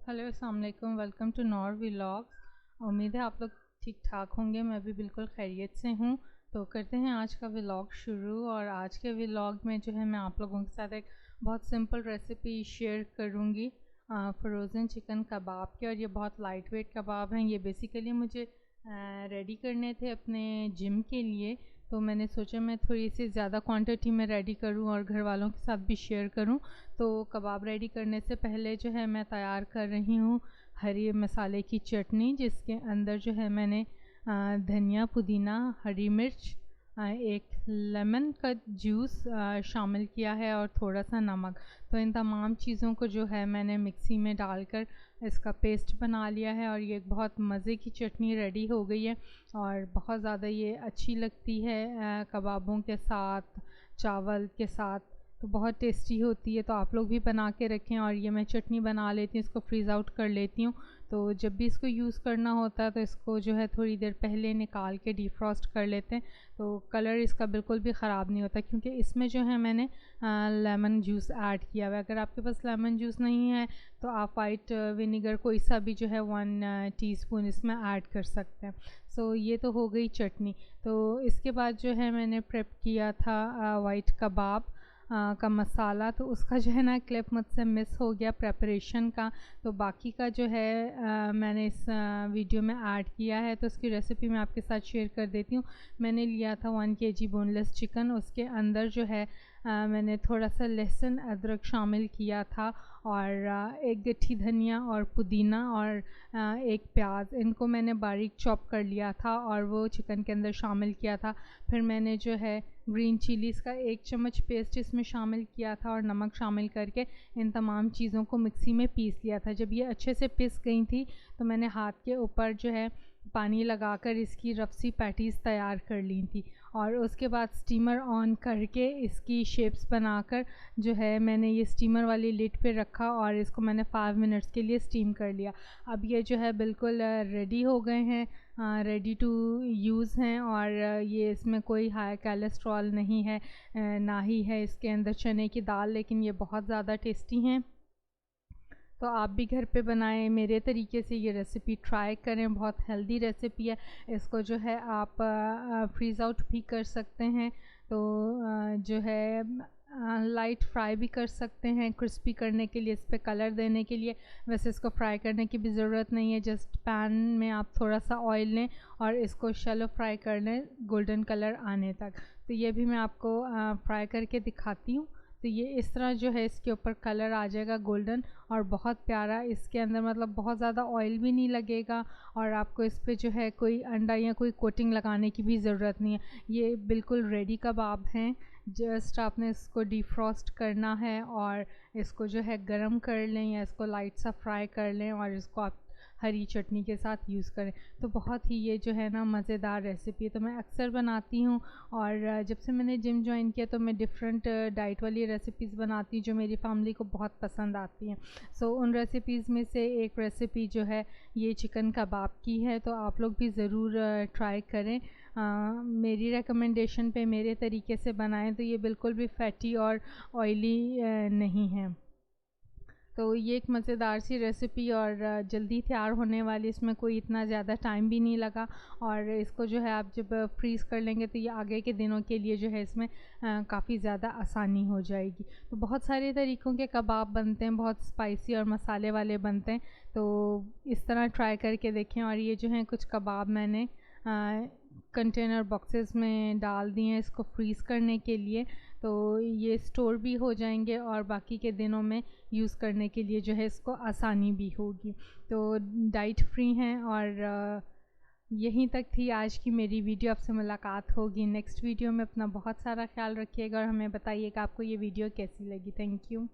Hello अस्सलाम वालेकुम, welcome to nor vlogs. उम्मीद है आप लोग ठीक ठाक होंगे। मैं भी बिल्कुल खैरियत से हूँ। तो करते हैं आज का व्लॉग शुरू। और आज के व्लॉग में जो है मैं आप लोगों के साथ एक बहुत सिंपल रेसिपी शेयर करूँगी फ्रोज़न चिकन कबाब के। और ये बहुत लाइट वेट कबाब हैं। ये बेसिकली मुझे रेडी करने थे अपने जिम के लिए, तो मैंने सोचा मैं थोड़ी सी ज़्यादा क्वांटिटी में रेडी करूं और घर वालों के साथ भी शेयर करूं। तो कबाब रेडी करने से पहले जो है मैं तैयार कर रही हूं हरी मसाले की चटनी, जिसके अंदर जो है मैंने धनिया, पुदीना, हरी मिर्च, एक लेमन का जूस शामिल किया है और थोड़ा सा नमक। तो इन तमाम चीज़ों को जो है मैंने मिक्सी में डालकर इसका पेस्ट बना लिया है और ये एक बहुत मज़े की चटनी रेडी हो गई है। और बहुत ज़्यादा ये अच्छी लगती है कबाबों के साथ, चावल के साथ, तो बहुत टेस्टी होती है। तो आप लोग भी बना के रखें। और ये मैं चटनी बना लेती हूँ, इसको फ्रीज़ आउट कर लेती हूँ। तो जब भी इसको यूज़ करना होता है तो इसको जो है थोड़ी देर पहले निकाल के डीफ्रॉस्ट कर लेते हैं, तो कलर इसका बिल्कुल भी ख़राब नहीं होता, क्योंकि इसमें जो है मैंने लेमन जूस ऐड किया हुआ है। अगर आपके पास लेमन जूस नहीं है तो आप वाइट विनेगर कोई सा भी जो है 1 टीस्पून इसमें ऐड कर सकते हैं। सो ये तो हो गई चटनी। तो इसके बाद जो है मैंने प्रेप किया था वाइट कबाब का मसाला। तो उसका जो है ना क्लिप मुझसे मिस हो गया प्रेपरेशन का। तो बाकी का जो है मैंने इस वीडियो में ऐड किया है, तो उसकी रेसिपी मैं आपके साथ शेयर कर देती हूँ। मैंने लिया था 1 kg बोनलेस चिकन। उसके अंदर जो है मैंने थोड़ा सा लहसुन अदरक शामिल किया था और एक गट्ठी धनिया और पुदीना और एक प्याज, इनको मैंने बारीक चॉप कर लिया था और वो चिकन के अंदर शामिल किया था। फिर मैंने जो है ग्रीन चिलीज़ का 1 चम्मच पेस्ट इसमें शामिल किया था और नमक शामिल करके इन तमाम चीज़ों को मिक्सी में पीस लिया था। जब ये अच्छे से पिस गई थी तो मैंने हाथ के ऊपर जो है पानी लगाकर इसकी रफ सी पैटीज़ तैयार कर ली थी। और उसके बाद स्टीमर ऑन करके इसकी शेप्स बनाकर जो है मैंने ये स्टीमर वाली लिड पे रखा और इसको मैंने 5 मिनट्स के लिए स्टीम कर लिया। अब ये जो है बिल्कुल रेडी हो गए हैं, रेडी टू यूज़ हैं। और ये इसमें कोई हाई कोलेस्ट्रॉल नहीं है, ना ही है इसके अंदर चने की दाल, लेकिन ये बहुत ज़्यादा टेस्टी हैं। तो आप भी घर पे बनाएं, मेरे तरीके से ये रेसिपी ट्राई करें। बहुत हेल्दी रेसिपी है। इसको जो है आप फ्रीज़ आउट भी कर सकते हैं। तो जो है लाइट फ्राई भी कर सकते हैं क्रिस्पी करने के लिए, इस पर कलर देने के लिए। वैसे इसको फ्राई करने की भी ज़रूरत नहीं है, जस्ट पैन में आप थोड़ा सा ऑयल लें और इसको शैलो फ्राई कर लें गोल्डन कलर आने तक। तो ये भी मैं आपको फ्राई करके दिखाती हूँ। तो ये इस तरह जो है इसके ऊपर कलर आ जाएगा गोल्डन और बहुत प्यारा। इसके अंदर मतलब बहुत ज़्यादा ऑयल भी नहीं लगेगा और आपको इस पे जो है कोई अंडा या कोई कोटिंग लगाने की भी ज़रूरत नहीं है। ये बिल्कुल रेडी कबाब हैं। जस्ट आपने इसको डिफ्रॉस्ट करना है और इसको जो है गरम कर लें या इसको लाइट सा फ्राई कर लें और इसको आप हरी चटनी के साथ यूज़ करें। तो बहुत ही ये जो है ना मज़ेदार रेसिपी है। तो मैं अक्सर बनाती हूँ और जब से मैंने जिम जॉइन किया तो मैं डिफरेंट डाइट वाली रेसिपीज़ बनाती हूँ जो मेरी फैमिली को बहुत पसंद आती हैं। सो उन रेसिपीज़ में से एक रेसिपी जो है ये चिकन कबाब की है। तो आप लोग भी ज़रूर ट्राई करें। मेरी रिकमेंडेशन पे मेरे तरीके से बनाएं तो ये बिल्कुल भी फैटी और ऑयली नहीं है। तो ये एक मज़ेदार सी रेसिपी और जल्दी तैयार होने वाली, इसमें कोई इतना ज़्यादा टाइम भी नहीं लगा। और इसको जो है आप जब फ्रीज़ कर लेंगे तो ये आगे के दिनों के लिए जो है इसमें काफ़ी ज़्यादा आसानी हो जाएगी। तो बहुत सारे तरीक़ों के कबाब बनते हैं, बहुत स्पाइसी और मसाले वाले बनते हैं। तो इस तरह ट्राई करके देखें। और ये जो है कुछ कबाब मैंने कंटेनर बॉक्सेस में डाल दिए हैं इसको फ्रीज़ करने के लिए, तो ये स्टोर भी हो जाएंगे और बाकी के दिनों में यूज़ करने के लिए जो है इसको आसानी भी होगी। तो डाइट फ्री हैं। और यहीं तक थी आज की मेरी वीडियो। आपसे मुलाकात होगी नेक्स्ट वीडियो में। अपना बहुत सारा ख्याल रखिएगा और हमें बताइएगा आपको ये वीडियो कैसी लगी। Thank you.